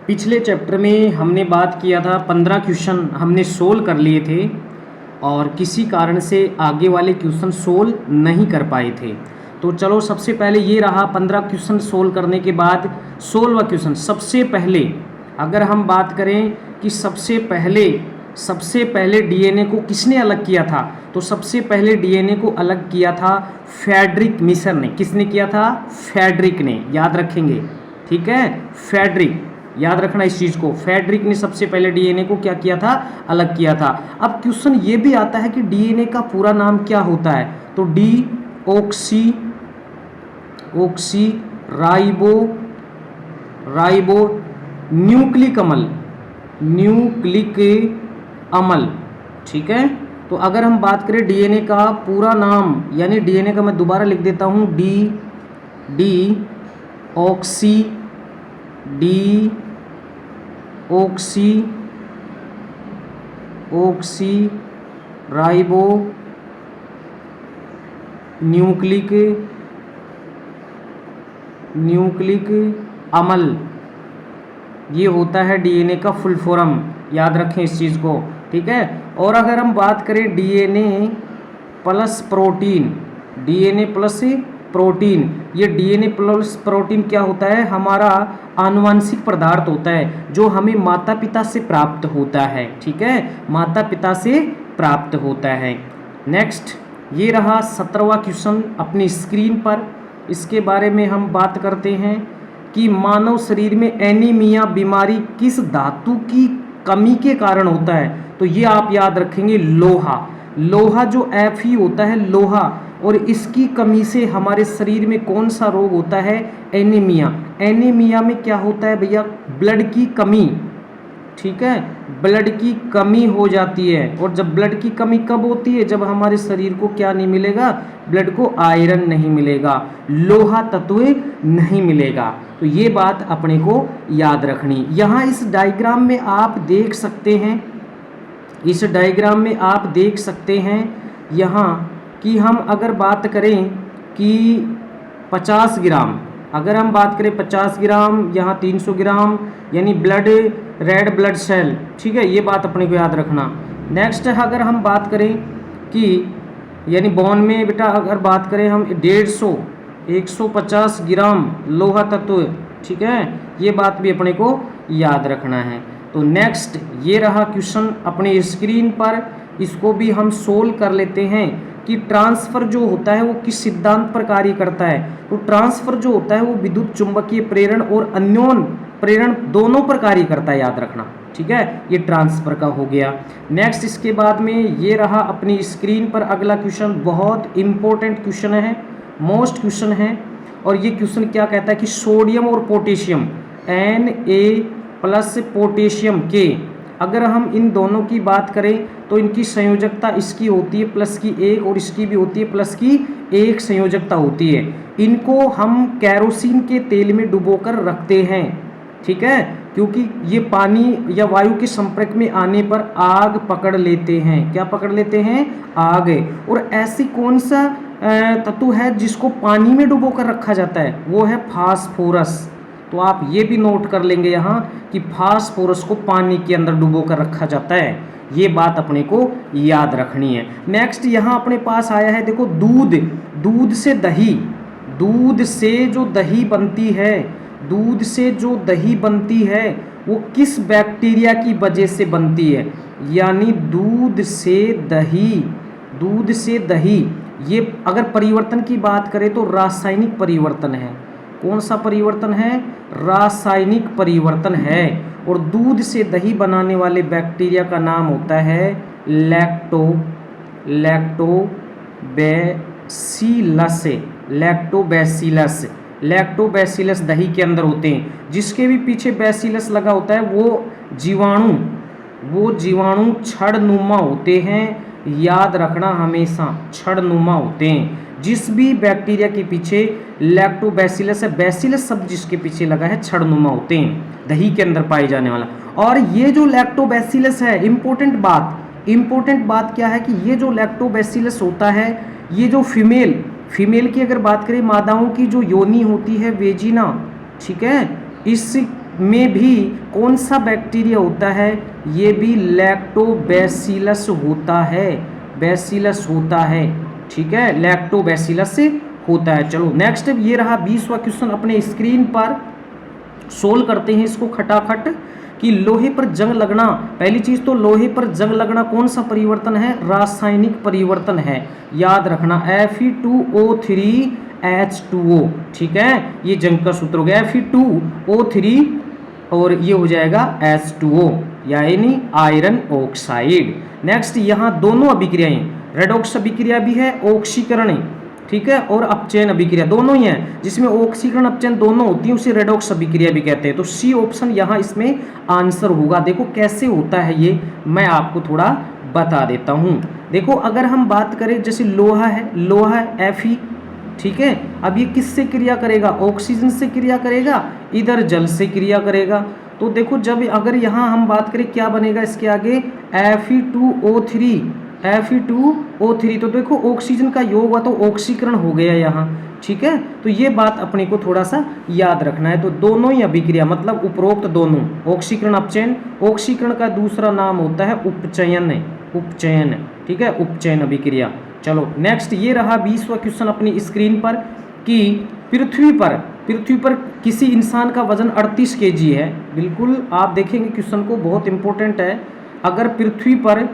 पिछले चैप्टर में हमने बात किया था 15 क्वेश्चन हमने सोल्व कर लिए थे और किसी कारण से आगे वाले क्वेश्चन सोल्व नहीं कर पाए थे। तो चलो सबसे पहले ये रहा 15 क्वेश्चन सोल्व करने के बाद 16वां क्वेश्चन। सबसे पहले अगर हम बात करें कि सबसे पहले डीएनए को किसने अलग किया था, तो सबसे पहले डीएनए को अलग किया था फ्रेडरिक मिशर ने। किसने किया था? फ्रेडरिक ने, याद रखेंगे, ठीक है। फ्रेडरिक, याद रखना इस चीज़ को, फ्रेडरिक ने सबसे पहले डीएनए को क्या किया था? अलग किया था। अब क्वेश्चन ये भी आता है कि डीएनए का पूरा नाम क्या होता है, तो ऑक्सी राइबो न्यूक्लिक अमल, ठीक है। तो अगर हम बात करें डीएनए का पूरा नाम, यानी डीएनए का मैं दोबारा लिख देता हूँ, ऑक्सी राइबो न्यूक्लिक अमल, ये होता है डीएनए का फुल फॉर्म, याद रखें इस चीज़ को, ठीक है। और अगर हम बात करें डीएनए प्लस प्रोटीन, ये डीएनए प्लस प्रोटीन क्या होता है? हमारा आनुवंशिक पदार्थ होता है जो हमें माता पिता से प्राप्त होता है, ठीक है, माता पिता से प्राप्त होता है। नेक्स्ट ये रहा 17वां क्वेश्चन अपनी स्क्रीन पर। इसके बारे में हम बात करते हैं कि मानव शरीर में एनीमिया बीमारी किस धातु की कमी के कारण होता है, तो ये आप याद रखेंगे, लोहा जो Fe होता है, लोहा, और इसकी कमी से हमारे शरीर में कौन सा रोग होता है? एनीमिया में क्या होता है भैया? ब्लड की कमी, ठीक है, ब्लड की कमी हो जाती है। और जब ब्लड की कमी कब होती है? जब हमारे शरीर को क्या नहीं मिलेगा? ब्लड को आयरन नहीं मिलेगा, लोहा तत्व नहीं मिलेगा। तो ये बात अपने को याद रखनी। यहाँ इस डायग्राम में आप देख सकते हैं, यहाँ कि हम अगर बात करें कि 50 ग्राम, अगर हम बात करें 50 ग्राम, यहाँ 300 ग्राम, यानी रेड ब्लड सेल, ठीक है, ये बात अपने को याद रखना। नेक्स्ट अगर हम बात करें कि यानी बोन में बेटा अगर बात करें हम 150 ग्राम लोहा तत्व, ठीक है, ये बात भी अपने को याद रखना है। तो नेक्स्ट ये रहा क्वेश्चन अपने स्क्रीन पर, इसको भी हम सोल्व कर लेते हैं कि ट्रांसफर जो होता है वो किस सिद्धांत पर कार्य करता है। तो ट्रांसफर जो होता है वो विद्युत चुंबकीय प्रेरण और अन्योन प्रेरण दोनों पर कार्य करता है, याद रखना, ठीक है। ये ट्रांसफर का हो गया। नेक्स्ट इसके बाद में ये रहा अपनी स्क्रीन पर अगला क्वेश्चन, बहुत इंपॉर्टेंट क्वेश्चन है, मोस्ट क्वेश्चन है। और ये क्वेश्चन क्या कहता है कि सोडियम और पोटेशियम Na+ पोटेशियम के, अगर हम इन दोनों की बात करें तो इनकी संयोजकता इसकी होती है +1 और इसकी भी होती है +1 संयोजकता होती है। इनको हम कैरोसिन के तेल में डुबोकर रखते हैं, ठीक है, क्योंकि ये पानी या वायु के संपर्क में आने पर आग पकड़ लेते हैं। क्या पकड़ लेते हैं? आग। और ऐसी कौन सा तत्व है जिसको पानी में डुबोकर रखा जाता है? वो है फास्फोरस। तो आप ये भी नोट कर लेंगे यहाँ कि फास्फोरस को पानी के अंदर डुबोकर रखा जाता है, ये बात अपने को याद रखनी है। नेक्स्ट यहाँ अपने पास आया है, देखो, दूध से जो दही बनती है वो किस बैक्टीरिया की वजह से बनती है? यानी दूध से दही, ये अगर परिवर्तन की बात करें तो रासायनिक परिवर्तन है। कौन सा परिवर्तन है? रासायनिक परिवर्तन है। और दूध से दही बनाने वाले बैक्टीरिया का नाम होता है लैक्टोबैसिलस दही के अंदर होते हैं। जिसके भी पीछे बैसिलस लगा होता है वो जीवाणु छड़नुमा होते हैं, याद रखना हमेशा, छड़नुमा होते हैं। जिस भी बैक्टीरिया के पीछे लैक्टोबैसिलस है, बैसिलस शब्द जिसके पीछे लगा है, छड़नुमा होते हैं, दही के अंदर पाए जाने वाला। और ये जो लैक्टोबैसिलस है, इंपॉर्टेंट बात क्या है कि ये जो लैक्टोबैसिलस होता है, ये जो फीमेल की अगर बात करें, मादाओं की जो योनि होती है वेजिना, ठीक है, में भी कौन सा बैक्टीरिया होता है, ये भी लैक्टोबैसिलस होता है, बैसिलस होता है, ठीक है, लैक्टोबैसिलस से होता है। चलो नेक्स्ट ये रहा 20वां क्वेश्चन, अपने स्क्रीन पर सोल्व करते हैं इसको खटाखट कि लोहे पर जंग लगना, पहली चीज तो लोहे पर जंग लगना कौन सा परिवर्तन है, रासायनिक परिवर्तन है, याद रखना Fe2O3H2O, ठीक है, ये जंग का सूत्र हो गया Fe2O3 और ये हो जाएगा H2O यानी आयरन ऑक्साइड। नेक्स्ट यहाँ दोनों अभिक्रियाएं, रेडॉक्स अभिक्रिया भी है, ऑक्सीकरण, ठीक है, और अपचयन अभिक्रिया दोनों ही हैं, जिसमें ऑक्सीकरण अपचयन दोनों होती है, उसे रेडॉक्स अभिक्रिया भी कहते हैं। तो सी ऑप्शन यहाँ इसमें आंसर होगा। देखो कैसे होता है ये, मैं आपको थोड़ा बता देता हूँ। देखो अगर हम बात करें जैसे लोहा है, लोहा Fe, ठीक है, अब ये किससे क्रिया करेगा, ऑक्सीजन से क्रिया करेगा, इधर जल से क्रिया करेगा। तो देखो जब अगर यहाँ हम बात करें क्या बनेगा इसके आगे Fe2O3, तो देखो ऑक्सीजन का योग हुआ तो ऑक्सीकरण हो गया यहाँ, ठीक है, तो ये बात अपने को थोड़ा सा याद रखना है। तो दोनों ही अभिक्रिया मतलब उपरोक्त दोनों, ऑक्सीकरण अपचयन, ऑक्सीकरण का दूसरा नाम होता है उपचयन, उपचयन, ठीक है, उपचयन अभिक्रिया। चलो नेक्स्ट ये रहा 20वां क्वेश्चन अपनी स्क्रीन पर कि पृथ्वी पर किसी इंसान का वजन 38 kg है। बिल्कुल आप देखेंगे क्वेश्चन को, बहुत इंपॉर्टेंट है। अगर पृथ्वी पर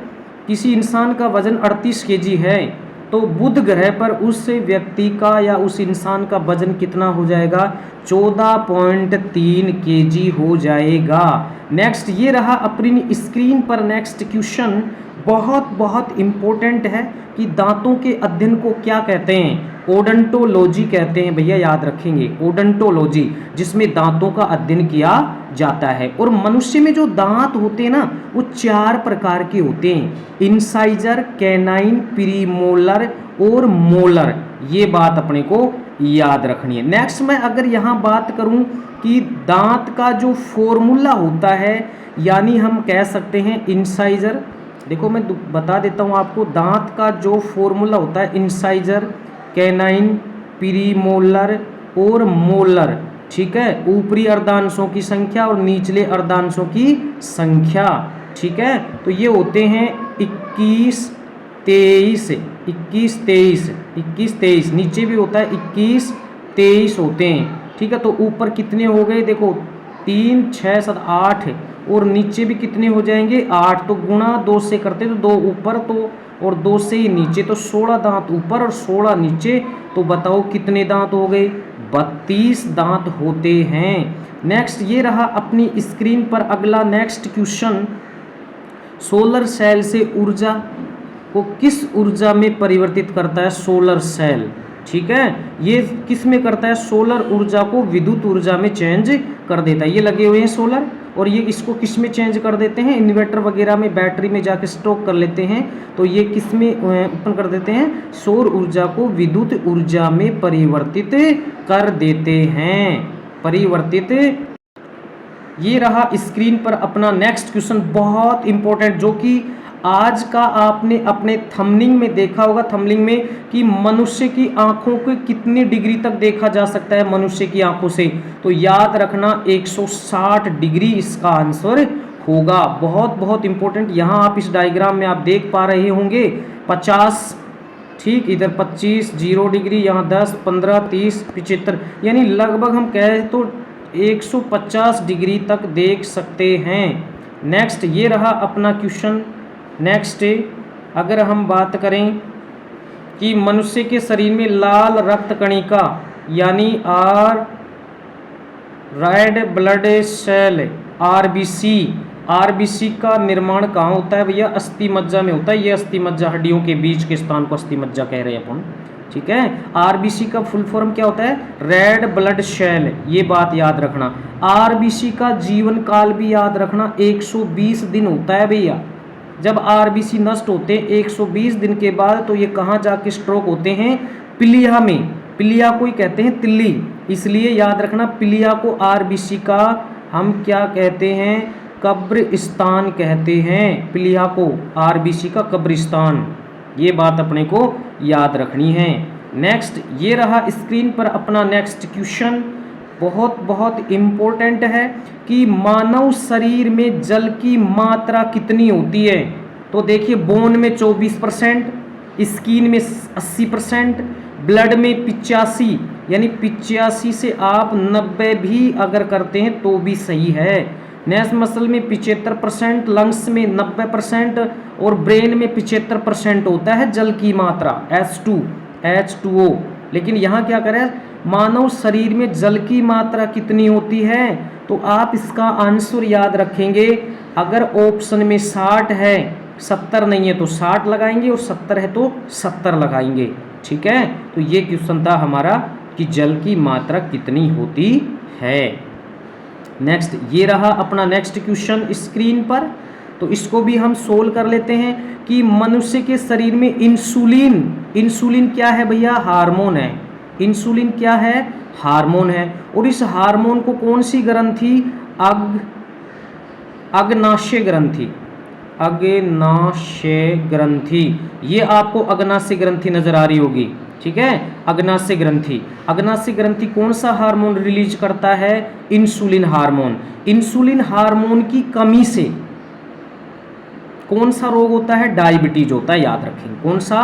किसी इंसान का वजन 38 kg है तो बुध ग्रह पर उस व्यक्ति का या उस इंसान का वजन कितना हो जाएगा, 14.3 kg हो जाएगा। नेक्स्ट ये रहा अपनी स्क्रीन पर नेक्स्ट क्वेश्चन, बहुत इंपॉर्टेंट है कि दांतों के अध्ययन को क्या कहते हैं, ओडोंटोलॉजी कहते हैं भैया, याद रखेंगे ओडोंटोलॉजी, जिसमें दांतों का अध्ययन किया जाता है। और मनुष्य में जो दांत होते हैं ना वो 4 प्रकार के होते हैं, इंसाइजर, कैनाइन, प्रीमोलर और मोलर, ये बात अपने को याद रखनी है। नेक्स्ट मैं अगर यहाँ बात करूँ कि दांत का जो फॉर्मूला होता है, यानी हम कह सकते हैं इंसाइजर, देखो मैं बता देता हूँ आपको, दांत का जो फॉर्मूला होता है इंसाइजर, कैनाइन, प्रीमोलर और मोलर, ठीक है, ऊपरी अर्धांशों की संख्या और निचले अर्धांशों की संख्या, ठीक है, तो ये होते हैं 21, 23, नीचे भी होता है 21, 23 होते हैं, ठीक है। तो ऊपर कितने हो गए, देखो 3, 6, 7, 8 और नीचे भी कितने हो जाएंगे 8, तो गुणा 2 से करते तो 2 ऊपर तो और 2 से ही नीचे, तो 16 दांत ऊपर और 16 नीचे, तो बताओ कितने दांत हो गए, 32 दांत होते हैं। नेक्स्ट ये रहा अपनी स्क्रीन पर अगला नेक्स्ट क्वेश्चन, सोलर सेल से ऊर्जा को किस ऊर्जा में परिवर्तित करता है, सोलर सेल, ठीक है, ये किस में करता है, सोलर ऊर्जा को विद्युत ऊर्जा में चेंज कर देता है। ये लगे हुए हैं सोलर, और ये इसको किस में चेंज कर देते हैं, इन्वर्टर वगैरह में, बैटरी में जाके स्टॉक कर लेते हैं, तो ये किस में उत्पन्न कर देते हैं, सौर ऊर्जा को विद्युत ऊर्जा में परिवर्तित कर देते हैं, परिवर्तित। ये रहा स्क्रीन पर अपना नेक्स्ट क्वेश्चन, बहुत इंपॉर्टेंट, जो कि आज का आपने अपने थंबनेल में देखा होगा, थंबनेल में कि मनुष्य की आंखों को कितनी डिग्री तक देखा जा सकता है मनुष्य की आंखों से, तो याद रखना 160 डिग्री इसका आंसर होगा। बहुत इंपॉर्टेंट, यहाँ आप इस डायग्राम में आप देख पा रहे होंगे 50, ठीक, इधर 25, 0 डिग्री, यहाँ 10, 15, 30, 75, यानी लगभग हम कहें तो 150 डिग्री तक देख सकते हैं। नेक्स्ट ये रहा अपना क्वेश्चन। नेक्स्ट अगर हम बात करें कि मनुष्य के शरीर में लाल रक्त कणिका यानी रेड ब्लड सेल आरबीसी का निर्माण कहाँ होता है भैया, अस्थि मज्जा में होता है। ये अस्थि मज्जा, हड्डियों के बीच के स्थान को अस्थि मज्जा कह रहे हैं अपन, ठीक है। आरबीसी का फुल फॉर्म क्या होता है, रेड ब्लड सेल, ये बात याद रखना। आरबीसी का जीवन काल भी याद रखना 120 दिन होता है भैया। जब आरबीसी नष्ट होते हैं 120 दिन के बाद, तो ये कहाँ जाके स्ट्रोक होते हैं, पिलिया में। पिलिया को ही कहते हैं तिल्ली, इसलिए याद रखना पिलिया को आरबीसी का हम क्या कहते हैं, कब्रिस्तान कहते हैं। पिलिया को आरबीसी का कब्रिस्तान, ये बात अपने को याद रखनी है। नेक्स्ट ये रहा स्क्रीन पर अपना नेक्स्ट क्वेश्चन बहुत बहुत इम्पोर्टेंट है कि मानव शरीर में जल की मात्रा कितनी होती है। तो देखिए बोन में 24%, स्किन में 80%, ब्लड में 85, यानी 85 से आप 90 भी अगर करते हैं तो भी सही है। नेस मसल में 75%, लंग्स में 90% और ब्रेन में 75% होता है जल की मात्रा H2O। लेकिन यहाँ क्या करें, मानव शरीर में जल की मात्रा कितनी होती है, तो आप इसका आंसर याद रखेंगे। अगर ऑप्शन में 60 है, 70 नहीं है तो 60 लगाएंगे और 70 है तो 70 लगाएंगे। ठीक है, तो ये क्वेश्चन था हमारा कि जल की मात्रा कितनी होती है। नेक्स्ट ये रहा अपना नेक्स्ट क्वेश्चन स्क्रीन पर, तो इसको भी हम सोल्व कर लेते हैं कि मनुष्य के शरीर में इंसुलिन क्या है भैया, हार्मोन है। इंसुलिन क्या है, हार्मोन है। और इस हार्मोन को कौन सी ग्रंथि, अग्नाशय ग्रंथि, ये आपको अग्नाशय ग्रंथि नजर आ रही होगी। ठीक है, अग्नाशय ग्रंथि कौन सा हार्मोन रिलीज करता है, इंसुलिन हार्मोन। इंसुलिन हार्मोन की कमी से कौन सा रोग होता है, डायबिटीज होता है। याद रखेंगे कौन सा,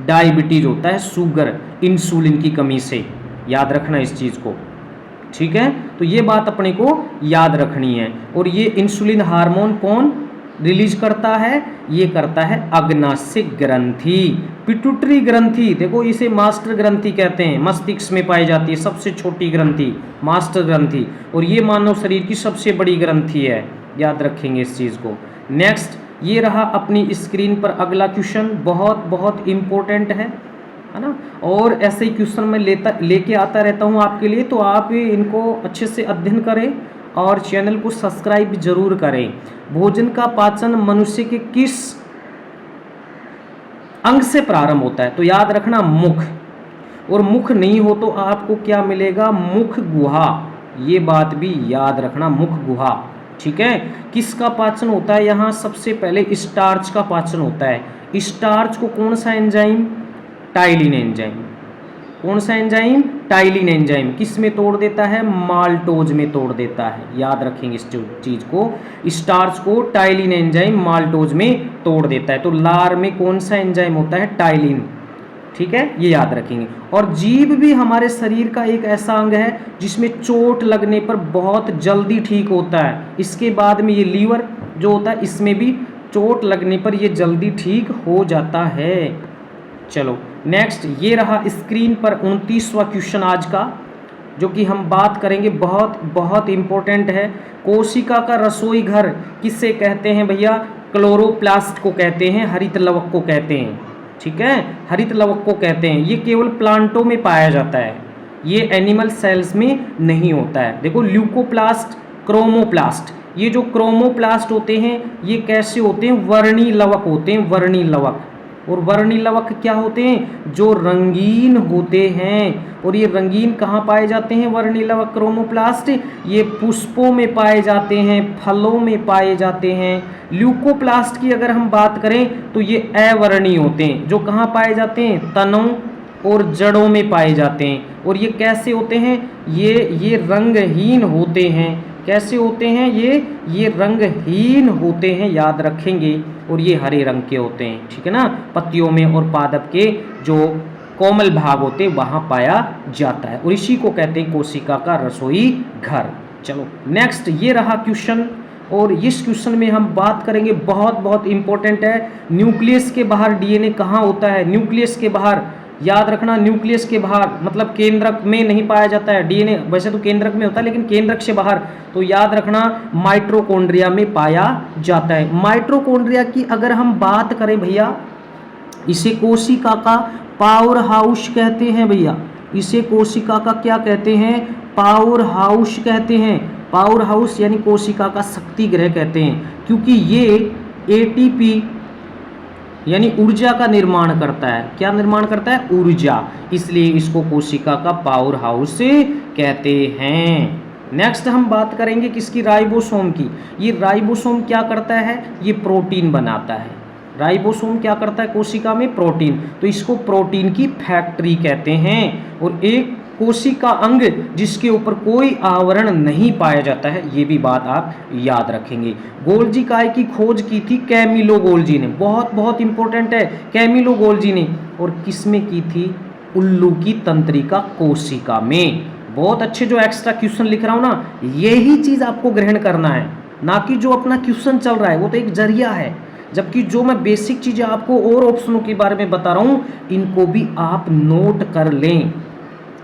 डायबिटीज होता है, शुगर इंसुलिन की कमी से। याद रखना इस चीज को। ठीक है, तो ये बात अपने को याद रखनी है। और ये इंसुलिन हार्मोन कौन रिलीज करता है, ये करता है अग्नाशय ग्रंथि। पिट्यूटरी ग्रंथि, देखो इसे मास्टर ग्रंथि कहते हैं, मस्तिष्क में पाई जाती है, सबसे छोटी ग्रंथि मास्टर ग्रंथि। और ये मानव शरीर की सबसे बड़ी ग्रंथि है। याद रखेंगे इस चीज को। नेक्स्ट ये रहा अपनी स्क्रीन पर अगला क्वेश्चन, बहुत बहुत इंपॉर्टेंट है ना। और ऐसे ही क्वेश्चन मैं लेके आता रहता हूँ आपके लिए, तो आप इनको अच्छे से अध्ययन करें और चैनल को सब्सक्राइब जरूर करें। भोजन का पाचन मनुष्य के किस अंग से प्रारंभ होता है, तो याद रखना मुख। और मुख नहीं हो तो आपको क्या मिलेगा, मुख गुहा। ये बात भी याद रखना, मुख गुहा। ठीक है, किसका पाचन होता है, यहाँ सबसे पहले स्टार्च का पाचन होता है। स्टार्च को कौन सा एंजाइम, टाइलिन एंजाइम। कौन सा एंजाइम, टाइलिन एंजाइम किस में तोड़ देता है, माल्टोज में तोड़ देता है। याद रखेंगे इस चीज को, स्टार्च को टाइलिन एंजाइम माल्टोज में तोड़ देता है। तो लार में कौन सा एंजाइम होता है, टाइलिन। ठीक है, ये याद रखेंगे। और जीभ भी हमारे शरीर का एक ऐसा अंग है जिसमें चोट लगने पर बहुत जल्दी ठीक होता है। इसके बाद में ये लीवर जो होता है, इसमें भी चोट लगने पर ये जल्दी ठीक हो जाता है। चलो नेक्स्ट ये रहा स्क्रीन पर 29वां क्वेश्चन आज का, जो कि हम बात करेंगे, बहुत बहुत इंपॉर्टेंट है। कोशिका का रसोई घर किससे कहते हैं भैया, क्लोरोप्लास्ट को कहते हैं, हरित लवक को कहते हैं। ठीक है, हरित लवक को कहते हैं। ये केवल प्लांटों में पाया जाता है, ये एनिमल सेल्स में नहीं होता है। देखो ल्यूकोप्लास्ट, क्रोमोप्लास्ट, ये जो क्रोमोप्लास्ट होते हैं ये कैसे होते हैं, वर्णी लवक होते हैं, वर्णी लवक। और वर्णी लवक क्या होते हैं, जो रंगीन होते हैं। और ये रंगीन कहाँ पाए जाते हैं, वर्णी लवक क्रोमोप्लास्ट, ये पुष्पों में पाए जाते हैं, फलों में पाए जाते हैं। ल्यूकोप्लास्ट की अगर हम बात करें तो ये अवर्णी होते हैं, जो कहाँ पाए जाते हैं, तनों और जड़ों में पाए जाते हैं। और ये कैसे होते हैं, ये रंगहीन होते हैं। कैसे होते हैं, ये रंगहीन होते हैं, याद रखेंगे। और ये हरे रंग के होते हैं। ठीक है ना, पत्तियों में और पादप के जो कोमल भाग होते हैं वहाँ पाया जाता है। और इसी को कहते हैं कोशिका का रसोई घर। चलो नेक्स्ट ये रहा क्वेश्चन, और इस क्वेश्चन में हम बात करेंगे, बहुत बहुत इंपॉर्टेंट है। न्यूक्लियस के बाहर डीएनए कहाँ होता है, न्यूक्लियस के बाहर। याद रखना, न्यूक्लियस के बाहर मतलब केंद्रक में नहीं पाया जाता है डीएनए, वैसे तो केंद्रक में होता है लेकिन केंद्रक से बाहर। तो याद रखना माइटोकॉन्ड्रिया में पाया जाता है। माइटोकॉन्ड्रिया की अगर हम बात करें भैया, इसे कोशिका का पावर हाउस कहते हैं भैया। इसे कोशिका का क्या कहते हैं, पावर हाउस कहते हैं। पावर हाउस यानी कोशिका का शक्ति गृह कहते हैं, क्योंकि ये एटीपी यानी ऊर्जा का निर्माण करता है। क्या निर्माण करता है, ऊर्जा, इसलिए इसको कोशिका का पावर हाउस कहते हैं। नेक्स्ट हम बात करेंगे किसकी, राइबोसोम की। ये राइबोसोम क्या करता है, ये प्रोटीन बनाता है। राइबोसोम क्या करता है कोशिका में, प्रोटीन। तो इसको प्रोटीन की फैक्ट्री कहते हैं। और एक कोशिका अंग जिसके ऊपर कोई आवरण नहीं पाया जाता है, ये भी बात आप याद रखेंगे। गोल्जी काय की खोज की थी कैमिलो गोल्जी ने, बहुत बहुत इंपॉर्टेंट है, कैमिलो गोल्जी ने। और किसमें की थी? उल्लू की तंत्रिका कोशिका में। बहुत अच्छे जो एक्स्ट्रा क्वेश्चन लिख रहा हूं ना, यही चीज आपको ग्रहण करना है, ना कि जो अपना क्वेश्चन चल रहा है वो तो एक जरिया है, जबकि जो मैं बेसिक चीजें आपको और ऑप्शनों के बारे में बता रहा हूं इनको भी आप नोट कर लें,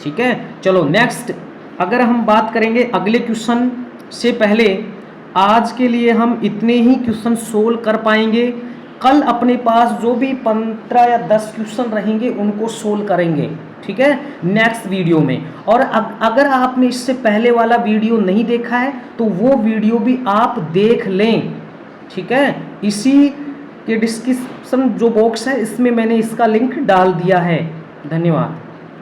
ठीक है। चलो नेक्स्ट, अगर हम बात करेंगे अगले क्वेश्चन से पहले, आज के लिए हम इतने ही क्वेश्चन सोल्व कर पाएंगे। कल अपने पास जो भी 15 या 10 क्वेश्चन रहेंगे उनको सोल्व करेंगे, ठीक है, नेक्स्ट वीडियो में। और अगर आपने इससे पहले वाला वीडियो नहीं देखा है तो वो वीडियो भी आप देख लें, ठीक है। इसी के डिस्क्रिप्शन जो बॉक्स है इसमें मैंने इसका लिंक डाल दिया है। धन्यवाद।